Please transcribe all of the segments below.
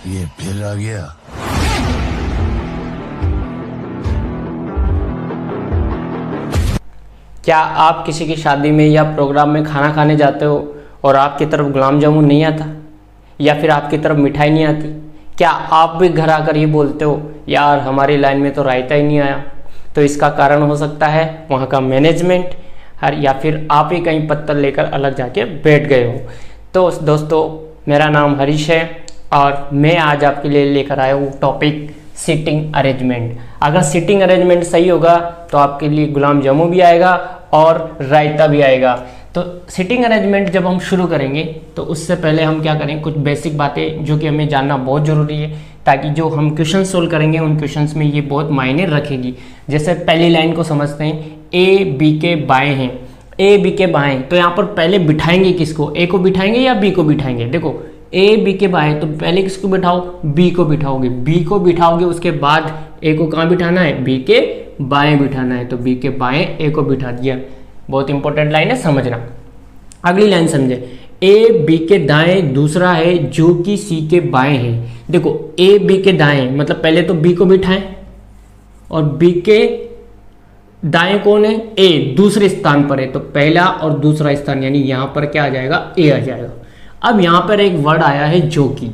ये फिर आ गया। क्या आप किसी की शादी में या प्रोग्राम में खाना खाने जाते हो और आपकी तरफ गुलाब जामुन नहीं आता या फिर आपकी तरफ मिठाई नहीं आती? क्या आप भी घर आकर ये बोलते हो यार हमारी लाइन में तो रायता ही नहीं आया? तो इसका कारण हो सकता है वहाँ का मैनेजमेंट या फिर आप ही कहीं पत्तल लेकर अलग जाके बैठ गए हो। तो दोस्तों, मेरा नाम हरीश है और मैं आज आपके लिए लेकर आया हूँ टॉपिक सीटिंग अरेंजमेंट। अगर सीटिंग अरेंजमेंट सही होगा तो आपके लिए गुलाब जामुन भी आएगा और रायता भी आएगा। तो सीटिंग अरेंजमेंट जब हम शुरू करेंगे तो उससे पहले हम क्या करें, कुछ बेसिक बातें जो कि हमें जानना बहुत ज़रूरी है, ताकि जो हम क्वेश्चन सोल्व करेंगे उन क्वेश्चंस में ये बहुत मायने रखेगी। जैसे पहली लाइन को समझते हैं, ए बी के बाएं हैं। ए बी के बाएं, तो यहाँ पर पहले बिठाएंगे किसको? ए को बिठाएंगे या बी को बिठाएंगे? देखो, ए बी के बाएं, तो पहले किसको बिठाओ? बी को बिठाओगे। बी को बिठाओगे, उसके बाद ए को कहाँ बिठाना है? बी के बाएं बिठाना है। तो बी के बाएं ए को बिठा दिया। बहुत इंपॉर्टेंट लाइन है, समझना। अगली लाइन समझे, ए बी के दाएं दूसरा है जो कि सी के बाएं है। देखो, ए बी के दाएं मतलब पहले तो बी को बिठाएं और बी के दाएं कौन है? ए दूसरे स्थान पर है, तो पहला और दूसरा स्थान यानी यहां पर क्या आ जाएगा? ए आ जाएगा। अब यहां पर एक वर्ड आया है जो कि,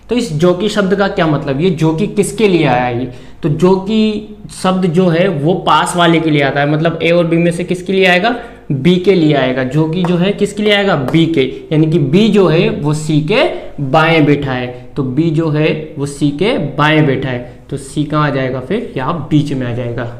तो इस जो कि शब्द का क्या मतलब? ये जो कि किसके लिए आया है? तो जो कि शब्द जो है वो पास वाले के लिए आता है, मतलब ए और बी में से किसके लिए आएगा? बी के लिए आएगा। जो कि जो है किसके लिए आएगा? बी के, यानी कि बी जो है वो सी के बाएं बैठा है। तो बी जो है वो सी के बाएं बैठा है, तो सी कहाँ आ जाएगा? फिर यहाँ बीच में आ जाएगा।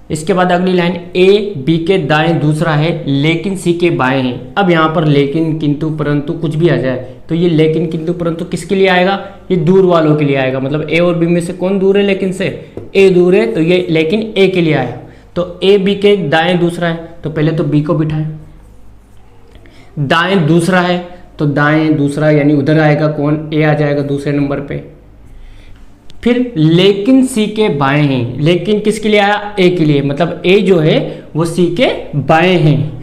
इसके बाद अगली लाइन, ए बी के दाएं दूसरा है लेकिन सी के बाएं है। अब यहाँ पर लेकिन, किंतु, परंतु कुछ भी आ जाए तो ये लेकिन, किंतु, परंतु किसके लिए आएगा? ये दूर वालों के लिए आएगा। मतलब ए और बी में से कौन दूर है? लेकिन से ए दूर है, तो ये लेकिन ए के लिए आया। तो ए बी के दाएं दूसरा है, तो पहले तो बी को बिठाएं। दाएं दूसरा है, तो दाएं दूसरा यानी उधर आएगा कौन? ए आ जाएगा दूसरे नंबर पे। फिर लेकिन सी के बाएं हैं। लेकिन किसके लिए आया? ए के लिए, मतलब ए जो है वो सी के बाएं हैं।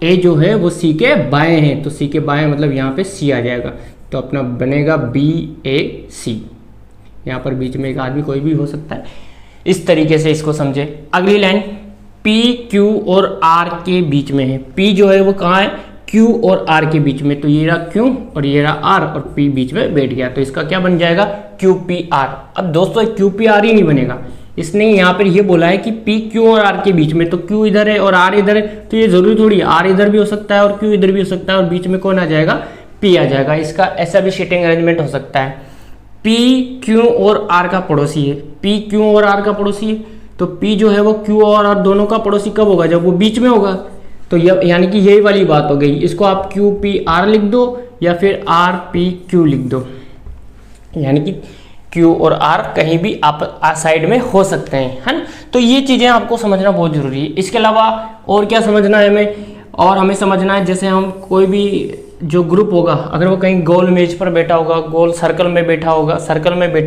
ए जो है वो सी के बाएं हैं, तो सी के बाएं मतलब यहाँ पे सी आ जाएगा। तो अपना बनेगा बी ए सी। यहाँ पर बीच में एक आदमी कोई भी हो सकता है। इस तरीके से इसको समझे। अगली लाइन, पी क्यू और आर के बीच में है। पी जो है वो कहाँ है? क्यू और आर के बीच में। तो ये रहा क्यू और ये रहा आर और पी बीच में बैठ गया, तो इसका क्या बन जाएगा? Q P R. अब दोस्तों क्यू पी आर ही नहीं बनेगा, इसने यहाँ पर ये बोला है कि पी क्यू और आर के बीच में। तो क्यू इधर है और आर इधर है, तो ये जरूरी थोड़ी आर इधर भी हो सकता है और क्यू इधर भी हो सकता है, और बीच में कौन आ जाएगा? पी आ जाएगा। इसका ऐसा भी सीटिंग अरेंजमेंट हो सकता है। पी क्यू और आर का पड़ोसी है। पी क्यू और आर का पड़ोसी है, तो पी जो है वो क्यू और आर दोनों का पड़ोसी कब होगा? जब वो बीच में होगा। तो यानी कि यही वाली बात हो गई। इसको आप क्यू पी आर लिख दो या फिर आर पी क्यू लिख दो, यानी कि क्यू और आर कहीं भी आप साइड में हो सकते हैं, है ना। तो ये चीज़ें आपको समझना बहुत जरूरी है। इसके अलावा और क्या समझना है हमें? और हमें समझना है, जैसे हम कोई भी जो ग्रुप होगा, अगर वो कहीं गोल मेज पर बैठा होगा, गोल सर्कल में बैठा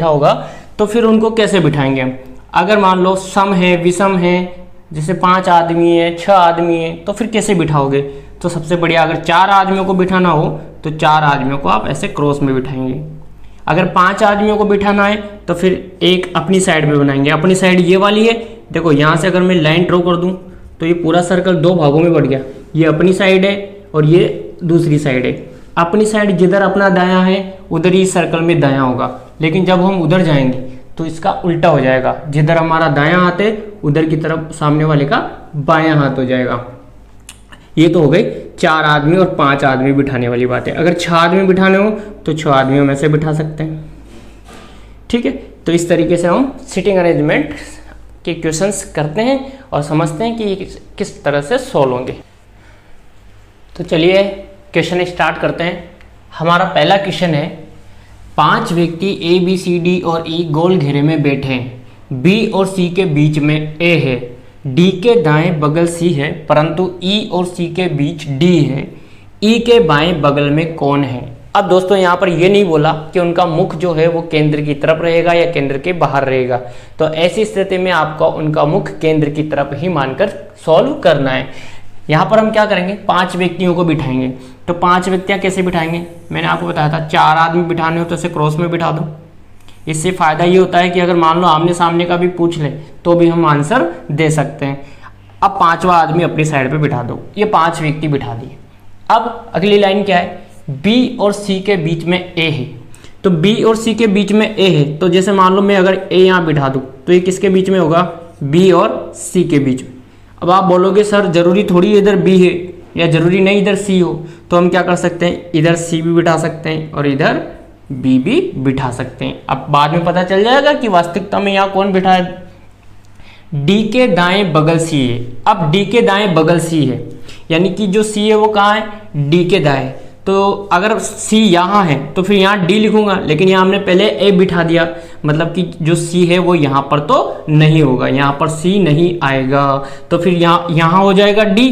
होगा, तो फिर उनको कैसे बिठाएंगे हम? अगर मान लो सम है, विषम है, जैसे 5 आदमी है, 6 आदमी है, तो फिर कैसे बिठाओगे? तो सबसे बढ़िया, अगर 4 आदमियों को बिठाना हो तो 4 आदमियों को आप ऐसे क्रॉस में बिठाएंगे। अगर 5 आदमियों को बिठाना है तो फिर एक अपनी साइड में बनाएंगे। अपनी साइड ये वाली है। देखो, यहाँ से अगर मैं लाइन ड्रॉ कर दूं तो ये पूरा सर्कल 2 भागों में बढ़ गया। ये अपनी साइड है और ये दूसरी साइड है। अपनी साइड जिधर अपना दायां है उधर ही सर्कल में दायां होगा, लेकिन जब हम उधर जाएंगे तो इसका उल्टा हो जाएगा। जिधर हमारा दायां हाथ है उधर की तरफ सामने वाले का बायां हाथ हो जाएगा। ये तो हो गई 4 आदमी और 5 आदमी बिठाने वाली बात है। अगर 6 आदमी बिठाने हो तो 6 आदमियों में से बिठा सकते हैं, ठीक है। तो इस तरीके से हम सीटिंग अरेंजमेंट के क्वेश्चंस करते हैं और समझते हैं कि ये किस तरह से सॉल्व होंगे। तो चलिए क्वेश्चन स्टार्ट करते हैं। हमारा पहला क्वेश्चन है, 5 व्यक्ति ए बी सी डी और ई गोल घेरे में बैठे हैं। बी और सी के बीच में ए है, डी के दाएं बगल सी है, परंतु ई और सी के बीच डी है। ई के बाएं बगल में कौन है? अब दोस्तों यहाँ पर ये नहीं बोला कि उनका मुख जो है वो केंद्र की तरफ रहेगा या केंद्र के बाहर रहेगा। तो ऐसी स्थिति में आपको उनका मुख केंद्र की तरफ ही मानकर सॉल्व करना है। यहाँ पर हम क्या करेंगे, 5 व्यक्तियों को बिठाएंगे। तो 5 व्यक्तियाँ कैसे बिठाएंगे, मैंने आपको बताया था 4 आदमी बिठाने हो तो इसे क्रॉस में बिठा दो। इससे फ़ायदा ये होता है कि अगर मान लो आमने सामने का भी पूछ ले तो भी हम आंसर दे सकते हैं। अब 5वां आदमी अपनी साइड पे बिठा दो, ये 5 व्यक्ति बिठा दिए। अब अगली लाइन क्या है, बी और सी के बीच में ए है, तो बी और सी के बीच में ए है, तो जैसे मान लो मैं अगर ए यहाँ बिठा दूँ तो ये किसके बीच में होगा, बी और सी के बीच में। अब आप बोलोगे सर जरूरी थोड़ी इधर बी है या जरूरी नहीं इधर सी हो, तो हम क्या कर सकते हैं, इधर सी भी बिठा सकते हैं और इधर बी भी बिठा सकते हैं। अब बाद में पता चल जाएगा कि वास्तविकता में यहाँ कौन बिठा है। डी के दाएं बगल सी है, अब डी के दाएं बगल सी है, यानी कि जो सी है वो कहाँ है, डी के दाएं। तो अगर सी यहाँ है तो फिर यहाँ डी लिखूंगा, लेकिन यहाँ हमने पहले ए बिठा दिया, मतलब कि जो सी है वो यहाँ पर तो नहीं होगा, यहाँ पर सी नहीं आएगा, तो फिर यहाँ हो जाएगा डी,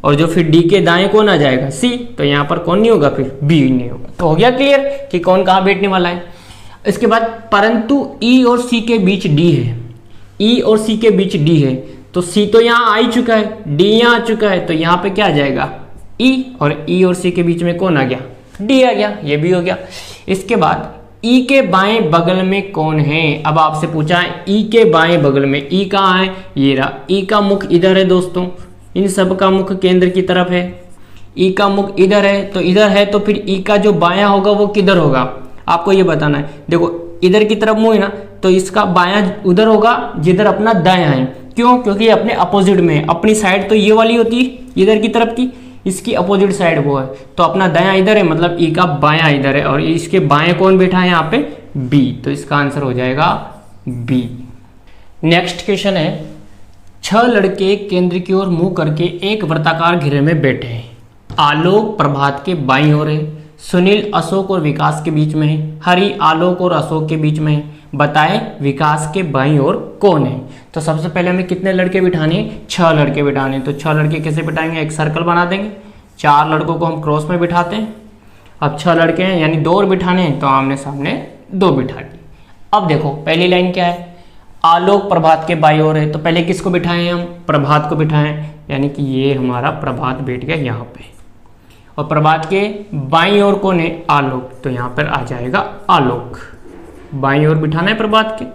और जो फिर डी के दाएं कौन आ जाएगा, सी, तो यहाँ पर कौन नहीं होगा, फिर बी नहीं होगा। तो हो गया क्लियर कि कौन कहाँ बैठने वाला है। इसके बाद परंतु ई और सी के बीच डी है, ई और सी के बीच डी है, तो सी तो यहाँ आ ही चुका है, डी यहाँ आ चुका है, तो यहाँ पे क्या आ जाएगा, ई, और ई और सी के बीच में कौन आ गया, डी आ गया, ये भी हो गया। इसके बाद ई के बाएं बगल में कौन है, अब आपसे पूछा है ई के बाएं बगल में, ई कहाँ है, ये रहा, ई का मुख इधर है दोस्तों, इन सब का मुख केंद्र की तरफ है, ई का मुख इधर है, तो इधर है, तो फिर ई का जो बायां होगा वो किधर होगा, आपको ये बताना है। देखो इधर की तरफ मुंह है ना, तो इसका बायां उधर होगा जिधर अपना दायां है, क्यों, क्योंकि अपने अपोजिट में है, अपनी साइड तो ये वाली होती है इधर की तरफ की, इसकी अपोजिट साइड वो है, तो अपना दायां इधर है, मतलब ई का बायां इधर है, और इसके बाएं कौन बैठा है यहाँ पे, बी, तो इसका आंसर हो जाएगा बी। नेक्स्ट क्वेश्चन है, 6 लड़के केंद्र की ओर मुंह करके एक वृत्ताकार घेरे में बैठे हैं। आलोक प्रभात के बाईं ओर है, सुनील अशोक और विकास के बीच में है, हरि आलोक और अशोक के बीच में है, बताएं विकास के बाईं ओर कौन है। तो सबसे पहले हमें कितने लड़के बिठाने हैं, 6 लड़के बिठाने हैं। तो 6 लड़के कैसे बिठाएंगे, एक सर्कल बना देंगे, 4 लड़कों को हम क्रॉस में बिठाते हैं। अब 6 लड़के हैं यानी 2 और बिठाने हैं, तो आमने सामने 2 बिठा दिए। अब देखो पहली लाइन क्या है, आलोक प्रभात के बाईं ओर है, तो पहले किसको बिठाएं हम, प्रभात को बिठाएं, यानी कि ये हमारा प्रभात बैठ गया यहाँ पे, और प्रभात के बाईं ओर कौन है, आलोक, तो यहाँ पर आ जाएगा आलोक, बाईं ओर बिठाना है प्रभात के।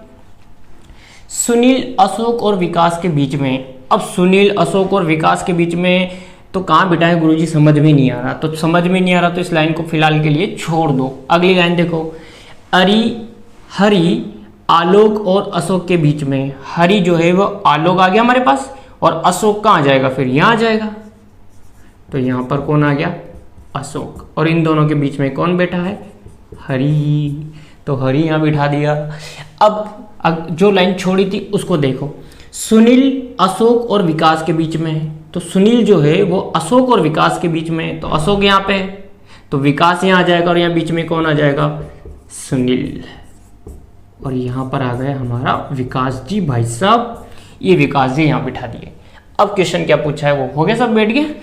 सुनील अशोक और विकास के बीच में, अब सुनील अशोक और विकास के बीच में तो कहाँ बिठाएं गुरुजी, समझ में नहीं आ रहा, तो समझ में नहीं आ रहा तो इस लाइन को फिलहाल के लिए छोड़ दो। अगली लाइन देखो, हरि आलोक और अशोक के बीच में, हरि जो है वो आलोक आ गया हमारे पास, और अशोक कहाँ आ जाएगा, फिर यहाँ आ जाएगा, तो यहाँ पर कौन आ गया, अशोक, और इन दोनों के बीच में कौन बैठा है, हरि, तो हरि यहाँ बिठा दिया। अब जो लाइन छोड़ी थी उसको देखो, सुनील अशोक और विकास के बीच में है, तो सुनील जो है वो अशोक और विकास के बीच में है, तो अशोक यहाँ पे है, तो विकास यहाँ आ जाएगा, और यहाँ बीच में कौन आ जाएगा, सुनील, और यहाँ पर आ गया हमारा विकास जी भाई साहब, ये विकास जी यहाँ बिठा दिए। अब क्वेश्चन क्या पूछा है वो हो गया, सब बैठ गए।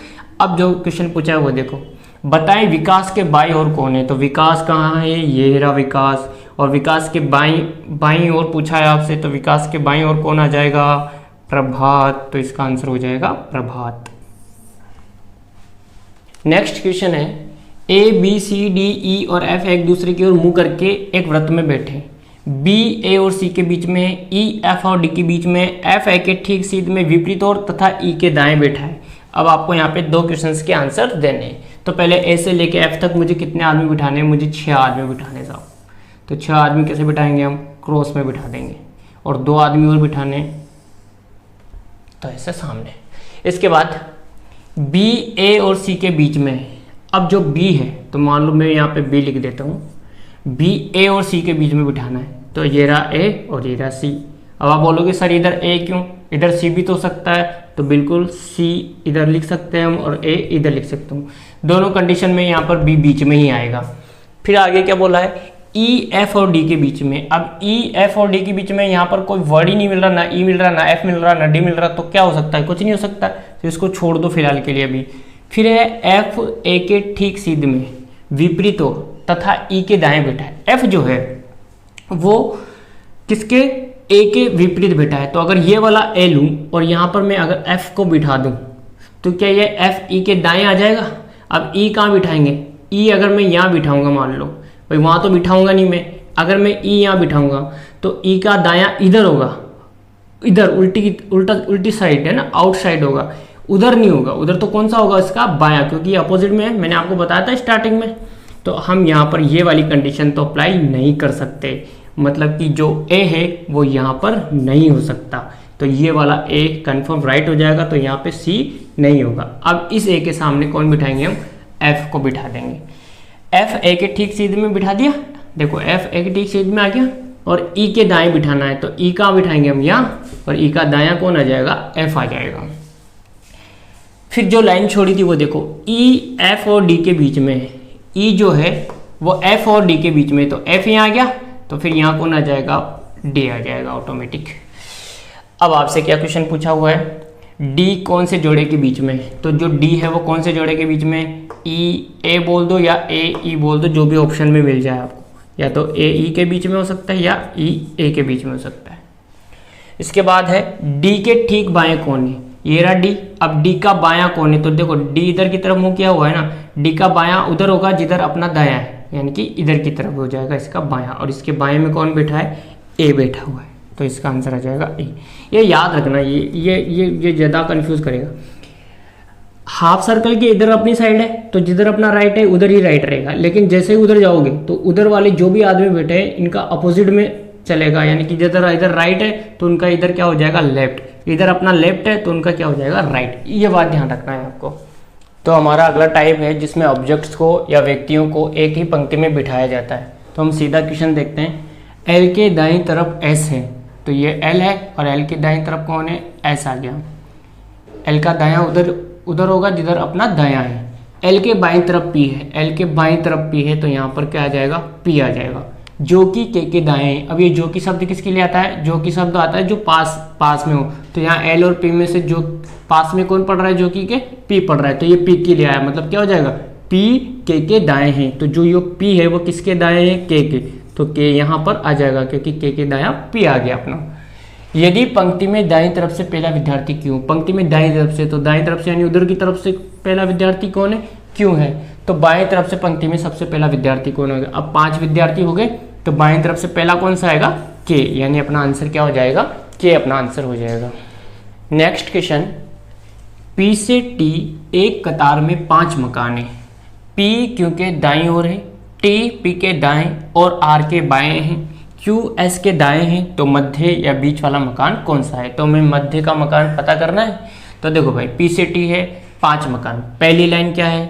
अब जो क्वेश्चन पूछा है वो देखो, बताएं विकास के बाईं ओर कौन है, तो विकास कहाँ है, ये रहा विकास, और विकास के बाईं ओर पूछा है आपसे, तो विकास के बाईं ओर कौन आ जाएगा, प्रभात, तो इसका आंसर हो जाएगा प्रभात। नेक्स्ट क्वेश्चन है, A B C D E और एफ एक दूसरे की ओर मुंह करके एक वृत्त में बैठे, बी ए और सी के बीच में, ई एफ और डी के बीच में, एफ ए के ठीक सीध में विपरीत ओर तथा ई के दाएं बैठा है। अब आपको यहाँ पे 2 क्वेश्चंस के आंसर देने हैं। तो पहले ए से लेके एफ तक मुझे कितने आदमी बिठाने हैं, मुझे 6 आदमी बिठाने जाओ, तो 6 आदमी कैसे बिठाएंगे हम, क्रॉस में बिठा देंगे, और 2 आदमी और बिठाने, तो ऐसे सामने। इसके बाद बी ए और सी के बीच में, अब जो बी है तो मान लो मैं यहाँ पे बी लिख देता हूँ, बी ए और सी के बीच में बिठाना है, तो ये रहा ए और ये रहा सी। अब आप बोलोगे सर इधर ए क्यों, इधर सी भी तो सकता है, तो बिल्कुल सी इधर लिख सकते हैं हम और ए इधर लिख सकता हूँ, दोनों कंडीशन में यहाँ पर बी बीच में ही आएगा। फिर आगे क्या बोला है, ई एफ और डी के बीच में। अब ई एफ और डी के बीच में यहाँ पर कोई वर्ड ही नहीं मिल रहा, ना ई मिल रहा, ना एफ मिल रहा, ना डी मिल रहा, तो क्या हो सकता है, कुछ नहीं हो सकता, तो इसको छोड़ दो फिलहाल के लिए अभी। फिर है एफ ए के ठीक सीध में विपरीत ओर तथा ई के दाएं बैठा है। एफ जो है वो किसके, ए के विपरीत बैठा है, तो अगर ये वाला ए लूँ और यहाँ पर मैं अगर एफ को बिठा दूँ तो क्या ये एफ ई के दाएं आ जाएगा। अब ई कहाँ बिठाएंगे, ई अगर मैं यहाँ बिठाऊंगा, मान लो भाई वहाँ तो बिठाऊंगा नहीं मैं, अगर मैं ई यहाँ बिठाऊंगा तो ई का दायां इधर होगा, इधर उल्टी साइड है ना, आउट साइड होगा, उधर नहीं होगा। उधर तो कौन सा होगा, इसका बायां, क्योंकि अपोजिट में है, मैंने आपको बताया था स्टार्टिंग में। तो हम यहाँ पर ये वाली कंडीशन तो अप्लाई नहीं कर सकते, मतलब कि जो ए है वो यहाँ पर नहीं हो सकता। तो ये वाला ए कंफर्म राइट हो जाएगा, तो यहाँ पे सी नहीं होगा। अब इस ए के सामने कौन बिठाएंगे, हम एफ को बिठा देंगे। एफ ए के ठीक सीधे में बिठा दिया, देखो एफ ए के ठीक सीधे में आ गया, और ई के दाएं बिठाना है, तो ई कहाँ बिठाएंगे हम यहाँ, और ई का दायां कौन आ जाएगा, एफ आ जाएगा। फिर जो लाइन छोड़ी थी वो देखो, ई एफ और डी के बीच में है, ई जो है वो एफ और डी के बीच में, तो एफ यहाँ आ गया, तो फिर यहाँ कौन आ जाएगा, डी आ जाएगा ऑटोमेटिक। अब आपसे क्या क्वेश्चन पूछा हुआ है, डी कौन से जोड़े के बीच में है, तो जो डी है वो कौन से जोड़े के बीच में, ई ए बोल दो या ए ई बोल दो, जो भी ऑप्शन में मिल जाए आपको, या तो ए ई के बीच में हो सकता है या ई ए के बीच में हो सकता है। इसके बाद है डी के ठीक बाएं कौन है, ये रहा डी। अब डी का बायां कौन है, तो देखो डी इधर की तरफ मुंह किया हुआ है ना, डी का बायां उधर होगा जिधर अपना दायां है, यानी कि इधर की तरफ हो जाएगा इसका बायां, और इसके बाएं में कौन बैठा है, ए बैठा हुआ है, तो इसका आंसर आ जाएगा ए। ये याद रखना, ये ज़्यादा कंफ्यूज करेगा। हाफ सर्कल के इधर अपनी साइड है, तो जिधर अपना राइट है उधर ही राइट रहेगा, लेकिन जैसे ही उधर जाओगे तो उधर वाले जो भी आदमी बैठे हैं इनका अपोजिट में चलेगा, यानी कि जिधर इधर राइट है तो उनका इधर क्या हो जाएगा, लेफ्ट। इधर अपना लेफ्ट है तो उनका क्या हो जाएगा, राइट। ये बात ध्यान रखना है आपको। तो हमारा अगला टाइप है जिसमें ऑब्जेक्ट्स को या व्यक्तियों को एक ही पंक्ति में बिठाया जाता है। तो हम सीधा क्वेश्चन देखते हैं। एल के दाईं तरफ एस है, तो ये एल है, और एल के दाईं तरफ कौन है, एस आ गया। एल का दायां उधर होगा जिधर अपना दायां है। एल के बाईं तरफ पी है, एल के बाईं तरफ पी है, तो यहाँ पर क्या आ जाएगा, पी आ जाएगा, जो कि के दाएं है। अब ये जो कि शब्द किसके लिए आता है, जो कि शब्द आता है जो पास में हो, तो यहाँ एल और पी में से जो पास में कौन पढ़ रहा है, जो कि के पी पढ़ रहा है, तो ये पी के लिए आया, मतलब क्या हो जाएगा, पी के दाएं हैं। तो जो ये पी है वो किसके दाएं है, के, तो के यहाँ पर आ जाएगा, क्योंकि के दायां पी आ गया अपना। यदि पंक्ति में दाईं तरफ से पहला विद्यार्थी क्यों, पंक्ति में दाईं तरफ से, तो दाईं तरफ से यानी उधर की तरफ से पहला विद्यार्थी कौन है, क्यों है, तो बाएं तरफ से पंक्ति में सबसे पहला विद्यार्थी कौन होगा। अब 5 विद्यार्थी हो गए, तो बाएं तरफ से पहला कौन सा आएगा, के, यानी अपना आंसर क्या हो जाएगा, के अपना आंसर हो जाएगा। नेक्स्ट क्वेश्चन, पी से टी एक कतार में 5 मकान है। पी क्यू के दाईं ओर है, टी पी के दाएं और आर के बाएं हैं, क्यू एस के दाएं हैं, तो मध्य या बीच वाला मकान कौन सा है। तो हमें मध्य का मकान पता करना है। तो देखो भाई, पी से टी है 5 मकान, पहली लाइन क्या है,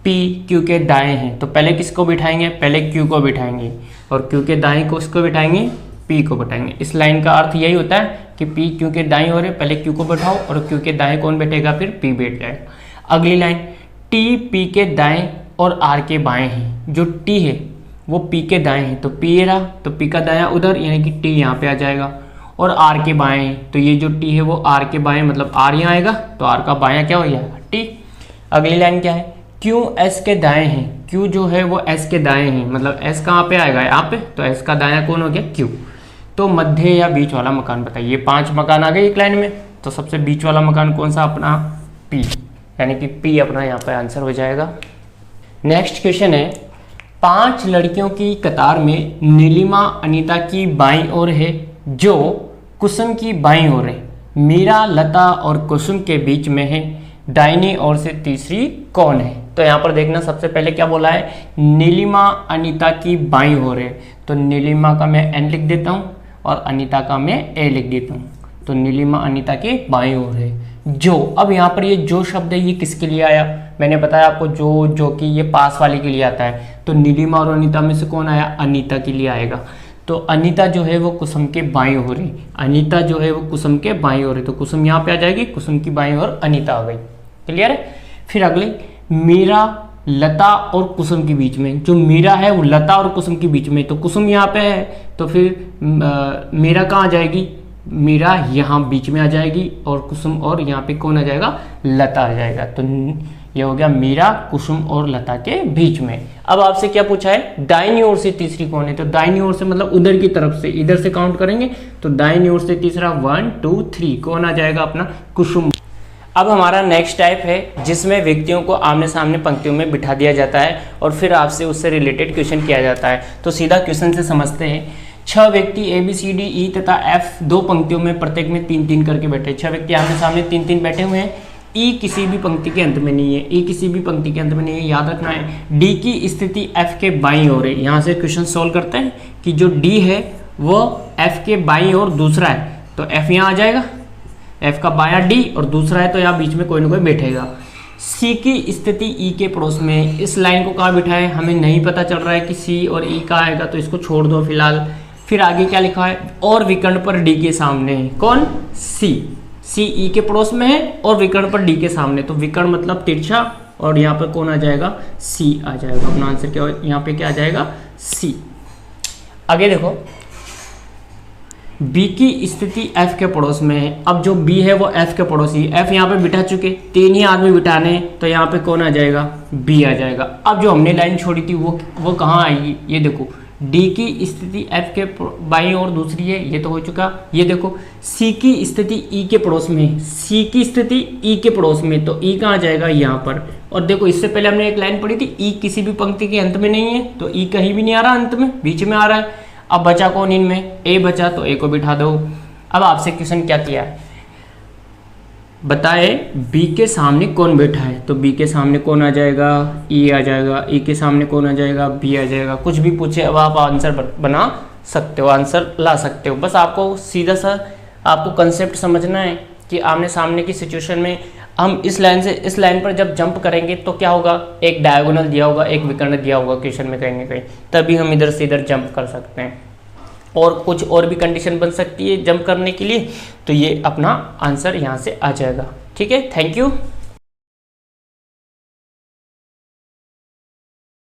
पी क्यू के दाएं हैं, तो पहले किसको बिठाएंगे, पहले क्यू को बिठाएंगे, और क्यू के दाएं को उसको बिठाएंगे, पी को बिठाएंगे। इस लाइन का अर्थ यही होता है कि पी क्यू के दाएं हो रहे, पहले क्यू को बिठाओ, और क्यू के दाएं कौन बैठेगा, फिर पी बैठ जाएगा। अगली लाइन, टी पी के दाएं और आर के बाएं हैं। जो टी है वो पी के दाएं हैं, तो पी ये रहा, तो पी का दायां उधर, यानी कि टी यहाँ पे आ जाएगा, और आर के बाएं हैं, तो ये जो टी है वो आर के बाएं, मतलब आर यहाँ आएगा, तो आर का बायां क्या हो जाएगा, टी। अगली लाइन क्या है, क्यू एस के दाएं हैं, क्यू जो है वो एस के दाएं हैं, मतलब एस कहाँ पे आएगा, यहाँ पे, तो एस का दायां कौन हो गया, क्यू। तो मध्य या बीच वाला मकान बताइए। 5 मकान आ गए एक लाइन में, तो सबसे बीच वाला मकान कौन सा, अपना पी, यानी कि पी अपना यहाँ पे आंसर हो जाएगा। नेक्स्ट क्वेश्चन है, 5 लड़कियों की कतार में नीलिमा अनीता की बाईं ओर है, जो कुसुम की बाईं ओर है। मीरा लता और कुसुम के बीच में है, दाहिनी ओर से तीसरी कौन है। तो यहाँ पर देखना, सबसे पहले क्या बोला है, नीलिमा अनीता की बाईं ओर है, तो नीलिमा का मैं एन लिख देता हूँ और अनीता का मैं ए लिख देता हूँ। तो नीलिमा अनीता के बाईं ओर है। जो, अब यहाँ पर ये जो शब्द है ये किसके लिए आया, मैंने बताया आपको, जो कि ये पास वाले के लिए आता है, तो नीलिमा और अनीता में से कौन आया, अनीता के लिए आएगा। तो अनीता जो है वो कुसुम के बाईं ओर है, अनीता जो है वो कुसुम के बाईं ओर है, तो कुसुम यहाँ पे आ जाएगी, कुसुम की बाईं ओर अनीता आ गई। क्लियर है। फिर अगले, मीरा लता और कुसुम के बीच में, जो मीरा है वो लता और कुसुम के बीच में, तो कुसुम यहाँ पे है, तो फिर मीरा कहाँ आ जाएगी, मीरा यहाँ बीच में आ जाएगी, और कुसुम और यहाँ पे कौन आ जाएगा, लता आ जाएगा। तो ये हो गया मीरा, कुसुम और लता के बीच में। अब आपसे क्या पूछा है, दाहिनी ओर से तीसरी कौन है, तो दाहिनी ओर से मतलब उधर की तरफ से, इधर से काउंट करेंगे, तो दाहिनी ओर से तीसरा 1 2 3 कौन आ जाएगा, अपना कुसुम। अब हमारा नेक्स्ट टाइप है जिसमें व्यक्तियों को आमने सामने पंक्तियों में बिठा दिया जाता है और फिर आपसे उससे रिलेटेड क्वेश्चन किया जाता है। तो सीधा क्वेश्चन से समझते हैं। 6 व्यक्ति A B C D E तथा एफ 2 पंक्तियों में प्रत्येक में 3-3 करके बैठे। 6 व्यक्ति आमने सामने 3-3 बैठे हुए हैं। ई किसी भी पंक्ति के अंत में नहीं है, ई किसी भी पंक्ति के अंत में नहीं है, याद रखना है। डी की स्थिति एफ के बाईं ओर है। यहाँ से क्वेश्चन सोल्व करते हैं कि जो डी है वो एफ के बाईं ओर दूसरा है, तो एफ यहाँ आ जाएगा, एफ का बायां डी और दूसरा है तो यहाँ बीच में कोई ना कोई बैठेगा। सी की स्थिति ई के पड़ोस में, इस लाइन को कहाँ बिठाए हमें नहीं पता चल रहा है कि सी और ई कहाँ आएगा, तो इसको छोड़ दो फिलहाल। फिर आगे क्या लिखा है, और विकर्ण पर डी के सामने है। कौन? सी। सी ई के पड़ोस में है और विकर्ण पर डी के सामने, तो विकर्ण मतलब तिरछा, और यहाँ पर कौन आ जाएगा? सी आ जाएगा। अपना आंसर क्या हो, यहाँ पे क्या आ जाएगा? सी। आगे देखो, बी की स्थिति एफ के पड़ोस में है। अब जो बी है वो एफ के पड़ोसी, एफ यहाँ पे बिठा चुके, 3 ही आदमी बिठाने, तो यहाँ पे कौन आ जाएगा? बी आ जाएगा। अब जो हमने लाइन छोड़ी थी वो कहाँ आएगी? ये देखो, डी की स्थिति एफ के बाईं ओर दूसरी है, ये तो हो चुका। ये देखो, सी की स्थिति ई के पड़ोस में, सी की स्थिति ई के पड़ोस में, तो ई कहाँ जाएगा? यहाँ पर। और देखो, इससे पहले हमने एक लाइन पढ़ी थी, ई किसी भी पंक्ति के अंत में नहीं है, तो ई कहीं भी नहीं आ रहा अंत में, बीच में आ रहा है। अब बचा कौन इनमें? ए बचा, तो ए को बिठा दो। अब आपसे क्वेश्चन क्या किया है, बताए बी के सामने कौन बैठा है, तो बी के सामने कौन आ जाएगा? ई आ जाएगा। ई के सामने कौन आ जाएगा? बी आ जाएगा। कुछ भी पूछे अब आप आंसर बना सकते हो, आंसर ला सकते हो। बस आपको सीधा सा आपको कंसेप्ट समझना है कि आमने सामने की सिचुएशन में हम इस लाइन से इस लाइन पर जब जंप करेंगे तो क्या होगा, एक डायगोनल दिया होगा, एक विकर्ण दिया होगा क्वेश्चन में कहीं ना कहीं, तभी हम इधर से इधर जंप कर सकते हैं। और कुछ और भी कंडीशन बन सकती है जंप करने के लिए, तो ये अपना आंसर यहाँ से आ जाएगा। ठीक है, थैंक यू।